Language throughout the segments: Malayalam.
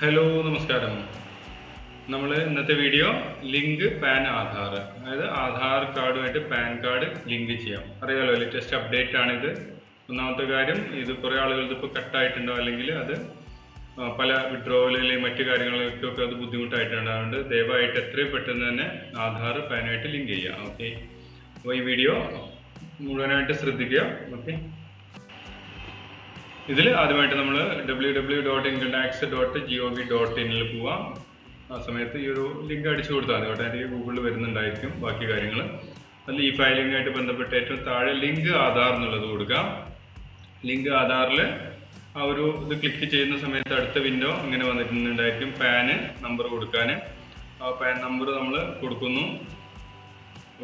ഹലോ നമസ്കാരം. നമ്മൾ ഇന്നത്തെ വീഡിയോ ലിങ്ക് പാൻ ആധാർ, അതായത് ആധാർ കാർഡുമായിട്ട് പാൻ കാർഡ് ലിങ്ക് ചെയ്യാം. അറിയാലോ, ലേറ്റസ്റ്റ് അപ്ഡേറ്റ് ആണിത്. ഒന്നാമത്തെ കാര്യം, ഇത് കുറേ ആളുകൾക്ക് ഇപ്പോൾ കട്ടായിട്ടുണ്ടോ, അല്ലെങ്കിൽ അത് പല വിഡ്രോവലിലെയും മറ്റു കാര്യങ്ങളിലേക്കൊക്കെ അത് ബുദ്ധിമുട്ടായിട്ടുണ്ടാകുന്നുണ്ട്. ദയവായിട്ട് എത്രയും പെട്ടെന്ന് തന്നെ ആധാർ പാനുമായിട്ട് ലിങ്ക് ചെയ്യാം. ഓക്കെ, അപ്പോൾ ഈ വീഡിയോ മുഴുവനായിട്ട് ശ്രദ്ധിക്കുക. ഓക്കെ, ഇതിൽ ആദ്യമായിട്ട് നമ്മൾ www.incometax.gov.in പോവാം. ആ സമയത്ത് ഈ ഒരു ലിങ്ക് അടിച്ചു കൊടുത്താൽ മതി. ഓട്ടോമാറ്റിക് ഗൂഗിളിൽ വരുന്നുണ്ടായിരിക്കും ബാക്കി കാര്യങ്ങൾ. അതിൽ ഈ ഫയലിംഗായിട്ട് ബന്ധപ്പെട്ട് ഏറ്റവും താഴെ ലിങ്ക് ആധാർ എന്നുള്ളത് കൊടുക്കാം. ലിങ്ക് ആധാറിൽ ആ ഒരു ഇത് ക്ലിക്ക് ചെയ്യുന്ന സമയത്ത് അടുത്ത വിൻഡോ ഇങ്ങനെ വന്നിട്ടുണ്ടായിരിക്കും. പാന് നമ്പർ കൊടുക്കാൻ, ആ പാൻ നമ്പർ നമ്മൾ കൊടുക്കുന്നു.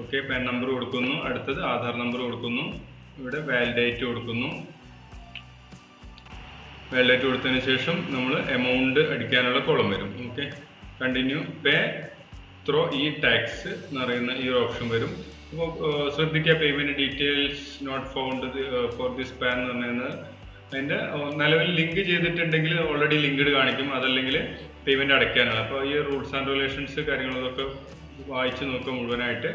ഓക്കെ, പാൻ നമ്പർ കൊടുക്കുന്നു. അടുത്തത് ആധാർ നമ്പർ കൊടുക്കുന്നു. ഇവിടെ വാലിഡേറ്റ് കൊടുക്കുന്നു. വാലിഡേറ്റ് കൊടുത്തതിന് ശേഷം നമ്മൾ എമൗണ്ട് അടിക്കാനുള്ള കോളം വരും. Okay, continue pay through e tax എന്ന് പറയുന്ന ഈ ഒരു ഓപ്ഷൻ വരും. അപ്പോൾ ശ്രദ്ധിക്കുക, payment details not found for this PAN എന്ന് പറയുന്നത് അതിൻ്റെ നിലവിൽ ലിങ്ക് ചെയ്തിട്ടുണ്ടെങ്കിൽ ഓൾറെഡി ലിങ്ക്ഡ് കാണിക്കും, അതല്ലെങ്കിൽ പേയ്മെൻറ്റ് അടയ്ക്കാനാണ്. അപ്പോൾ ഈ റൂൾസ് ആൻഡ് റെഗുലേഷൻസ് കാര്യങ്ങളൊക്കെ വായിച്ച് നോക്കുക മുഴുവനായിട്ട്.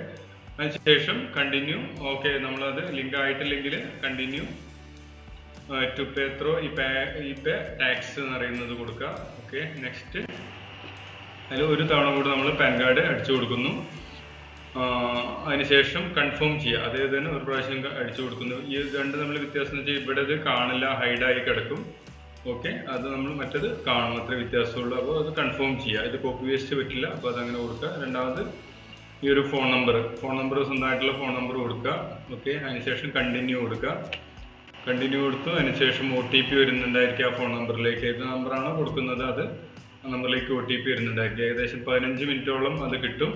അതിനുശേഷം കണ്ടിന്യൂ. ഓക്കെ, നമ്മളത് ലിങ്ക് ആയിട്ടില്ലെങ്കിൽ കണ്ടിന്യൂ ടു പേ ത്രോ ഈ പേ ടാക്സ് എന്ന് പറയുന്നത് കൊടുക്കുക. Okay, next. അതിൽ ഒരു തവണ കൂടി നമ്മൾ പാൻ കാർഡ് അടിച്ചു കൊടുക്കുന്നു. അതിനുശേഷം കൺഫേം ചെയ്യുക. അതായത് തന്നെ ഒരു പ്രാവശ്യം അടിച്ചു കൊടുക്കുന്നു. ഈ രണ്ട് നമ്മൾ വ്യത്യാസം എന്ന് വെച്ചാൽ ഇവിടെ ഇത് കാണില്ല, ഹൈഡായി കിടക്കും. ഓക്കെ, അത് നമ്മൾ മറ്റത് കാണും, അത്ര വ്യത്യാസമുള്ളൂ. അപ്പോൾ അത് കൺഫേം ചെയ്യുക. ഇത് കോപ്പി പേസ്റ്റ് പറ്റില്ല, അപ്പോൾ അതങ്ങനെ കൊടുക്കുക. രണ്ടാമത് ഈ ഒരു ഫോൺ നമ്പർ സ്വന്തമായിട്ടുള്ള ഫോൺ നമ്പർ കൊടുക്കുക. ഓക്കെ, അതിനുശേഷം കണ്ടിന്യൂ കൊടുക്കുക. കണ്ടിന്യൂ കൊടുത്തു. അതിനുശേഷം OTP വരുന്നുണ്ടായിരിക്കും ആ ഫോൺ നമ്പറിലേക്ക്. ഏത് നമ്പറാണോ കൊടുക്കുന്നത് അത് ആ നമ്പറിലേക്ക് OTP വരുന്നുണ്ടായിരിക്കും. ഏകദേശം 15 മിനിറ്റോളം അത് കിട്ടും.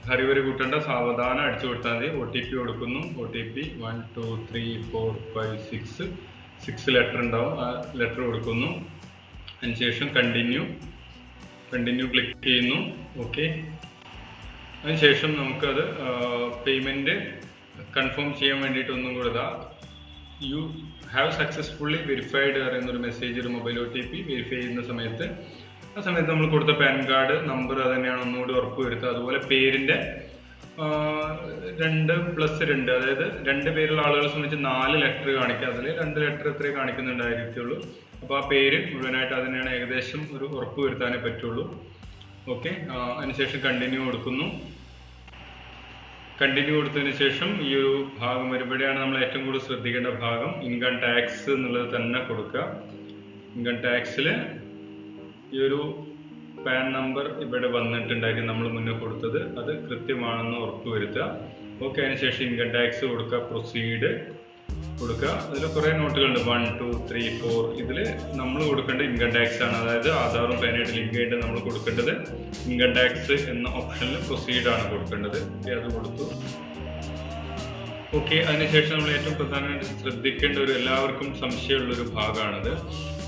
ഹരിവരി കൂട്ടേണ്ട, സാവധാനം അടിച്ചു കൊടുത്താൽ മതി. OTP കൊടുക്കുന്നു. OTP 1 2 3 4 5 6 ലെറ്റർ ഉണ്ടാവും. ആ ലെറ്റർ കൊടുക്കുന്നു. അതിനുശേഷം കണ്ടിന്യൂ ക്ലിക്ക് ചെയ്യുന്നു. ഓക്കെ, അതിനുശേഷം നമുക്കത് പേയ്മെൻറ്റ് കൺഫേം ചെയ്യാൻ വേണ്ടിയിട്ട് ഒന്നും കൂടെ യു ഹാവ് സക്സസ്ഫുള്ളി വെരിഫൈഡ് പറയുന്നൊരു മെസ്സേജ്, ഒരു മൊബൈൽ OTP വെരിഫൈ ചെയ്യുന്ന സമയത്ത് ആ സമയത്ത് നമ്മൾ കൊടുത്ത പാൻ കാർഡ് നമ്പർ അത് തന്നെയാണ് ഒന്നുകൂടി ഉറപ്പ് വരുത്തുക. അതുപോലെ പേരിൻ്റെ 2+2, അതായത് 2 പേരുള്ള ആളുകളെ സംബന്ധിച്ച് 4 ലെറ്റർ കാണിക്കുക. അതിൽ 2 ലെറ്റർ എത്രയേ കാണിക്കുന്നുണ്ടായിരിക്കുള്ളൂ. അപ്പോൾ ആ പേര് മുഴുവനായിട്ട് അതിനെയാണ് ഏകദേശം ഒരു ഉറപ്പ് വരുത്താനേ പറ്റുള്ളൂ. ഓക്കെ, അതിനുശേഷം കണ്ടിന്യൂ കൊടുക്കുന്നു. കണ്ടിന്യൂ കൊടുത്തതിന് ശേഷം ഈ ഒരു ഭാഗം വരുമ്പോഴാണ് നമ്മൾ ഏറ്റവും കൂടുതൽ ശ്രദ്ധിക്കേണ്ട ഭാഗം. ഇൻകം ടാക്സ് എന്നുള്ളത് തന്നെ കൊടുക്കുക. ഇൻകം ടാക്സിൽ ഈ ഒരു പാൻ നമ്പർ ഇവിടെ വന്നിട്ടുണ്ടായിരിക്കും, നമ്മൾ മുന്നേ കൊടുത്തത് അത് കൃത്യമാണെന്ന് ഉറപ്പ് വരുത്തുക. ഓക്കെ, അതിനുശേഷം ഇൻകം ടാക്സ് കൊടുക്കുക. പ്രൊസീഡ് കൊടുക്കുക. അതിൽ കുറേ നോട്ടുകളുണ്ട്, 1 2 3 4. ഇതിൽ നമ്മൾ കൊടുക്കേണ്ട ഇൻകം ടാക്സ് ആണ്, അതായത് ആധാറും പാനായിട്ട് ലിങ്ക് ചെയ്തിട്ട് നമ്മൾ കൊടുക്കേണ്ടത് ഇൻകം ടാക്സ് എന്ന ഓപ്ഷനിൽ പ്രൊസീഡ് ആണ് കൊടുക്കേണ്ടത്. അത് കൊടുത്തു. ഓക്കെ, അതിനുശേഷം നമ്മൾ ഏറ്റവും പ്രധാനമായിട്ട് ശ്രദ്ധിക്കേണ്ട ഒരു എല്ലാവർക്കും സംശയമുള്ളൊരു ഭാഗമാണിത്.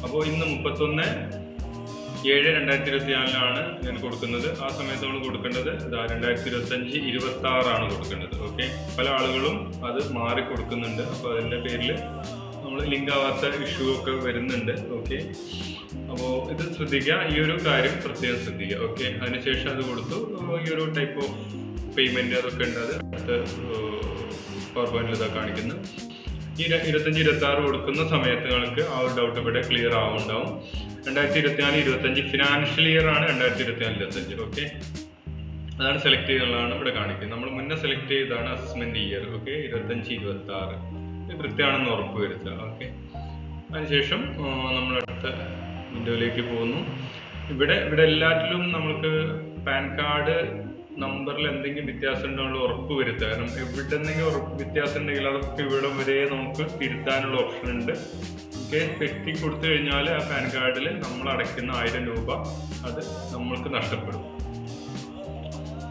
അപ്പോൾ ഇന്ന് 31/7/2024 ഞാൻ കൊടുക്കുന്നത്. ആ സമയത്ത് നമ്മൾ കൊടുക്കേണ്ടത് 2025/26 കൊടുക്കേണ്ടത്. ഓക്കെ, പല ആളുകളും അത് മാറി കൊടുക്കുന്നുണ്ട്. അപ്പോൾ അതിൻ്റെ പേരിൽ നമ്മൾ ലിങ്ക് ആവാത്ത ഇഷ്യൂ ഒക്കെ വരുന്നുണ്ട്. ഓക്കെ, അപ്പോൾ ഇത് ശ്രദ്ധിക്കുക, ഈ ഒരു കാര്യം പ്രത്യേകം ശ്രദ്ധിക്കുക. ഓക്കെ, അതിനുശേഷം അത് കൊടുത്തു. ഈ ഒരു ടൈപ്പ് ഓഫ് പേയ്മെൻറ്റ് അതൊക്കെ ഉണ്ട്, അത് അടുത്ത പവർ പോയിന്റിൽ ഇതൊക്കെ കാണിക്കുന്നു. ഈ 25/26 കൊടുക്കുന്ന സമയത്ത് നിങ്ങൾക്ക് ആ ഒരു ഡൗട്ട് ഇവിടെ ക്ലിയർ ആവുന്നുണ്ടാവും. 2024-25 ഫിനാൻഷ്യൽ ഇയർ ആണ് 2024-25. ഓക്കെ, അതാണ് സെലക്ട് ചെയ്യുന്നതാണ് ഇവിടെ കാണിക്കുന്നത്. നമ്മൾ മുന്നേ സെലക്ട് ചെയ്തതാണ് അസസ്മെന്റ് ഇയർ. ഓക്കെ, 25-26 ഇത് കൃത്യമാണെന്ന് ഉറപ്പ് വരുത്തുക. ഓക്കെ, അതിനുശേഷം നമ്മൾ അടുത്ത വിൻഡോയിലേക്ക് പോകുന്നു. ഇവിടെ എല്ലാറ്റിലും നമുക്ക് പാൻ കാർഡ് നമ്പറിൽ എന്തെങ്കിലും വ്യത്യാസം ഉണ്ടോ ഉറപ്പ് വരുത്തുക. കാരണം എവിടെന്നെങ്കിലും വ്യത്യാസം ഉണ്ടെങ്കിൽ അതൊക്കെ ഇവിടെ വരെ നമുക്ക് തിരുത്താനുള്ള ഓപ്ഷൻ ഉണ്ട്. ഓക്കെ, പെറ്റി കൊടുത്തു കഴിഞ്ഞാൽ ആ പാൻ കാർഡിൽ നമ്മൾ അടയ്ക്കുന്ന 1000 രൂപ അത് നമ്മൾക്ക് നഷ്ടപ്പെടും.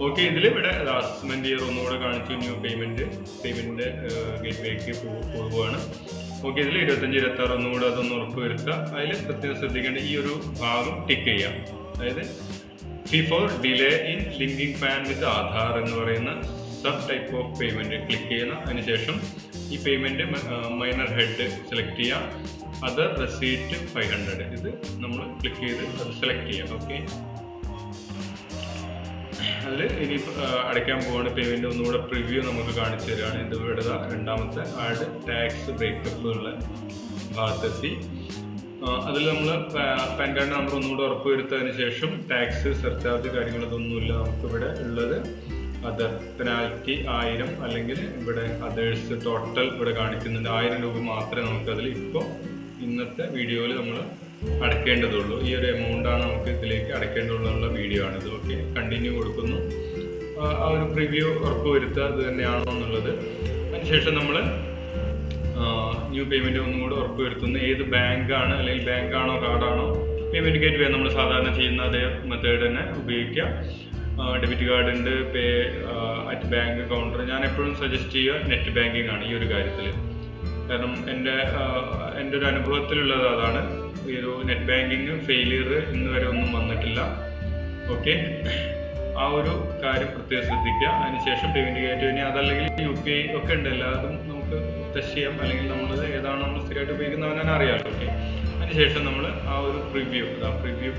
ഓക്കെ, ഇവിടെ അസസ്മെന്റ് ഇയർ ഒന്നുകൂടെ കാണിച്ചു. ന്യൂ പേയ്മെന്റ് ഗേറ്റ്വേക്ക് പോവുകയാണ്. ഓക്കെ, ഇതിൽ 25/26 ഒന്നുകൂടെ അതൊന്ന് ഉറപ്പ് വരുത്തുക. അതിൽ പ്രത്യേകം ശ്രദ്ധിക്കേണ്ട ഈ ഒരു ഭാഗം ടിക്ക് ചെയ്യാം. അതായത് fee for delay in linking PAN with Aadhaar എന്ന് പറയുന്ന sub type of payment click ചെയ്യണം. അതിനുശേഷം ഈ പേയ്മെന്റ് മൈനർ ഹെഡ് സെലക്ട് ചെയ്യുക. അതർ റെസീറ്റ് 500 ഇത് നമ്മൾ ക്ലിക്ക് ചെയ്ത് അത് സെലക്ട് ചെയ്യാം. ഓക്കെ, അതിൽ ഇനി അടയ്ക്കാൻ പോവാണ് പേയ്മെൻറ്റ്. ഒന്നുകൂടെ പ്രിവ്യൂ നമുക്ക് കാണിച്ചു തരികയാണ്. ഇത് ഇവിടെ രണ്ടാമത്തെ ആഡ് ടാക്സ് ബ്രേക്കപ്പ് ഉള്ള ഭാഗത്തെത്തി. അതിൽ നമ്മൾ പാൻ കാർഡ് നമ്പർ ഒന്നുകൂടെ ഉറപ്പ് വരുത്തതിന് ശേഷം ടാക്സ് സർചാർജ് കാര്യങ്ങളൊന്നുമില്ല. നമുക്കിവിടെ ഉള്ളത് അതർ പെനാൽറ്റി 1000 അല്ലെങ്കിൽ ഇവിടെ അതേഴ്സ് ടോട്ടൽ ഇവിടെ കാണിക്കുന്നുണ്ട്. 1000 രൂപ മാത്രമേ നമുക്കതിൽ ഇപ്പോൾ ഇന്നത്തെ വീഡിയോയിൽ നമ്മൾ അടയ്ക്കേണ്ടതുള്ളൂ. ഈ ഒരു എമൗണ്ടാണ് നമുക്ക് ഇതിലേക്ക് അടയ്ക്കേണ്ടതുള്ള വീഡിയോ ആണിത്. ഓക്കെ, കണ്ടിന്യൂ കൊടുക്കുന്നു. ആ ഒരു പ്രിവ്യൂ ഉറപ്പ് വരുത്തുക അത് തന്നെയാണോ എന്നുള്ളത്. അതിനുശേഷം നമ്മൾ ന്യൂ പേയ്മെൻറ്റ് ഒന്നും കൂടെ ഉറപ്പ് വരുത്തുന്നു. ഏത് ബാങ്കാണ് അല്ലെങ്കിൽ ബാങ്കാണോ കാർഡാണോ പേയ്മെൻറ്റ് ഗേറ്റ്വേ നമ്മൾ സാധാരണ ചെയ്യുന്ന അതേ മെത്തേഡ് തന്നെ ഉപയോഗിക്കുക. ഡെബിറ്റ് കാർഡ് ഉണ്ട്, പേ അറ്റ് ബാങ്ക് കൗണ്ടർ. ഞാൻ എപ്പോഴും സജസ്റ്റ് ചെയ്യുക നെറ്റ് ബാങ്കിങ് ആണ് ഈ ഒരു കാര്യത്തിൽ. കാരണം എൻ്റെ ഒരു അനുഭവത്തിലുള്ളത് അതാണ്. ഈ ഒരു നെറ്റ് ബാങ്കിങ് ഫെയിലിയർ ഇന്ന് വരെ ഒന്നും വന്നിട്ടില്ല. ഓക്കെ, ആ ഒരു കാര്യം പ്രത്യേകം ശ്രദ്ധിക്കുക. അതിനുശേഷം പേയ്മെൻറ്റ് ഗേറ്റ്വേ, അതല്ലെങ്കിൽ UPI ഒക്കെ ഉണ്ട്, എല്ലാതും നമുക്ക് ടെസ്റ്റ് ചെയ്യാം. അല്ലെങ്കിൽ നമ്മൾ ഏതാണോ നമ്മൾ സ്ഥിരമായിട്ട് ഉപയോഗിക്കുന്നവനെ അറിയാമല്ലോ. ഓക്കെ, അതിനുശേഷം നമ്മൾ ആ ഒരു പ്രിവ്യൂ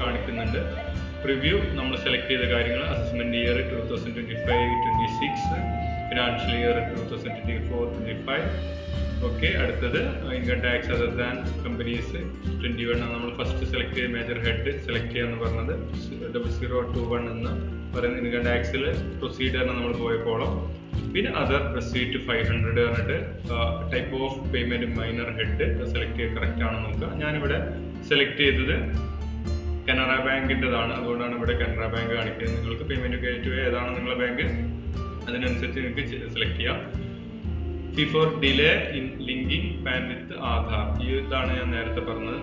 കാണിക്കുന്നുണ്ട്. പ്രിവ്യൂ നമ്മൾ സെലക്ട് ചെയ്ത കാര്യങ്ങൾ assessment year 2025-26, financial year 2024-25. Okay, അടുത്തത് income tax other than companies 21 ആണ് നമ്മൾ ഫസ്റ്റ് സെലക്ട് ചെയ്ത് മേജർ ഹെഡ് സെലക്ട് ചെയ്യാന്ന് പറഞ്ഞത്. 0021 എന്ന് പറയുന്ന ഇൻകം ടാക്സിൽ പ്രൊസീഡറിന് നമ്മൾ പോയപ്പോഴും. പിന്നെ അതർ റെസീറ്റ് 500 പറഞ്ഞിട്ട് type of payment minor head select ചെയ്ത് കറക്റ്റ് ആണെന്ന് നോക്കുക. ഞാനിവിടെ സെലക്ട് ചെയ്തത് കനറ ബാങ്കിൻ്റെതാണ്, അതുകൊണ്ടാണ് ഇവിടെ കനറ ബാങ്ക് കാണിക്കുന്നത്. നിങ്ങൾക്ക് പേയ്മെൻറ്റ് ഗേറ്റ്വേ ഏതാണ് നിങ്ങളുടെ ബാങ്ക് അതിനനുസരിച്ച് നിങ്ങൾക്ക് സെലക്ട് ചെയ്യാം. Fee for delay in linking PAN with Aadhaar, ഇതാണ് ഞാൻ നേരത്തെ പറഞ്ഞത്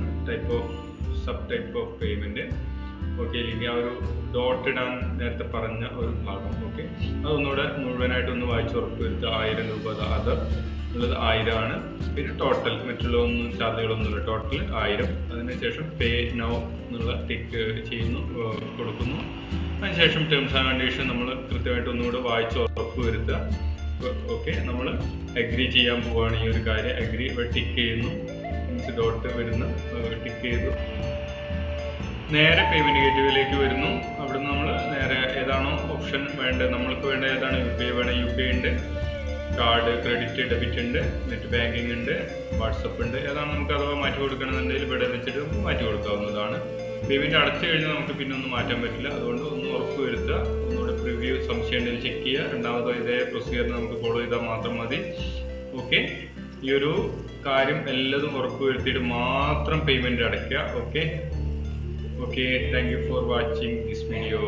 sub type of payment. Okay, ഇല്ലെങ്കിൽ ആ ഒരു ഡോട്ട് ഇടാൻ നേരത്തെ പറഞ്ഞ ഒരു ഭാഗം. ഓക്കെ, അതൊന്നുകൂടെ മുഴുവനായിട്ടൊന്ന് വായിച്ച് ഉറപ്പ് വരുത്തുക. 1000 രൂപ അതർ ഉള്ളത് 1000 ആണ്. പിന്നെ ടോട്ടൽ മറ്റുള്ള ഒന്നും ചാർജുകളൊന്നുമില്ല, ടോട്ടൽ 1000. അതിനുശേഷം പേ നൗ എന്നുള്ള ടിക്ക് ചെയ്യുന്നു, കൊടുക്കുന്നു. അതിനുശേഷം ടേംസ് ആൻഡ് കണ്ടീഷൻ നമ്മൾ കൃത്യമായിട്ട് ഒന്നുകൂടെ വായിച്ച് ഉറപ്പ് വരുത്തുക. ഓക്കെ, നമ്മൾ അഗ്രി ചെയ്യാൻ പോവുകയാണ് ഈ ഒരു കാര്യം. അഗ്രി ടിക്ക് ചെയ്യുന്നു, മീൻസ് ഡോട്ട് വരുന്ന ടിക്ക് ചെയ്തു. നേരെ പേയ്മെൻറ്റ് ഗേറ്റ്വേയിലേക്ക് വരുന്നു. അവിടുന്ന് നമ്മൾ നേരെ ഏതാണോ ഓപ്ഷൻ വേണ്ടത്, നമ്മൾക്ക് വേണ്ട ഏതാണ് UPI വേണം, UPI ഉണ്ട്, കാർഡ് ക്രെഡിറ്റ് ഡെബിറ്റ് ഉണ്ട്, നെറ്റ് ബാങ്കിങ് ഉണ്ട്, വാട്സപ്പ് ഉണ്ട്. ഏതാണ് നമുക്ക് അഥവാ മാറ്റി കൊടുക്കണമെന്നുണ്ടെങ്കിൽ ഇവിടെ വെച്ചിട്ട് മാറ്റി കൊടുക്കാവുന്നതാണ്. പേയ്മെൻറ്റ് അടച്ചു കഴിഞ്ഞാൽ നമുക്ക് പിന്നെ ഒന്നും മാറ്റാൻ പറ്റില്ല. അതുകൊണ്ട് ഒന്ന് ഉറപ്പ് വരുത്തുക. ഒന്നുകൂടെ പ്രിവ്യൂ സംശയം ഉണ്ടെങ്കിൽ ചെക്ക് ചെയ്യുക. രണ്ടാമതോ ഇതേ പ്രൊസീജിയർ നമുക്ക് ഫോളോ ചെയ്താൽ മാത്രം മതി. ഓക്കെ, ഈ ഒരു കാര്യം എല്ലാതും ഉറപ്പ് വരുത്തിയിട്ട് മാത്രം പേയ്മെൻറ്റ് അടയ്ക്കുക. Okay, thank you for watching this video.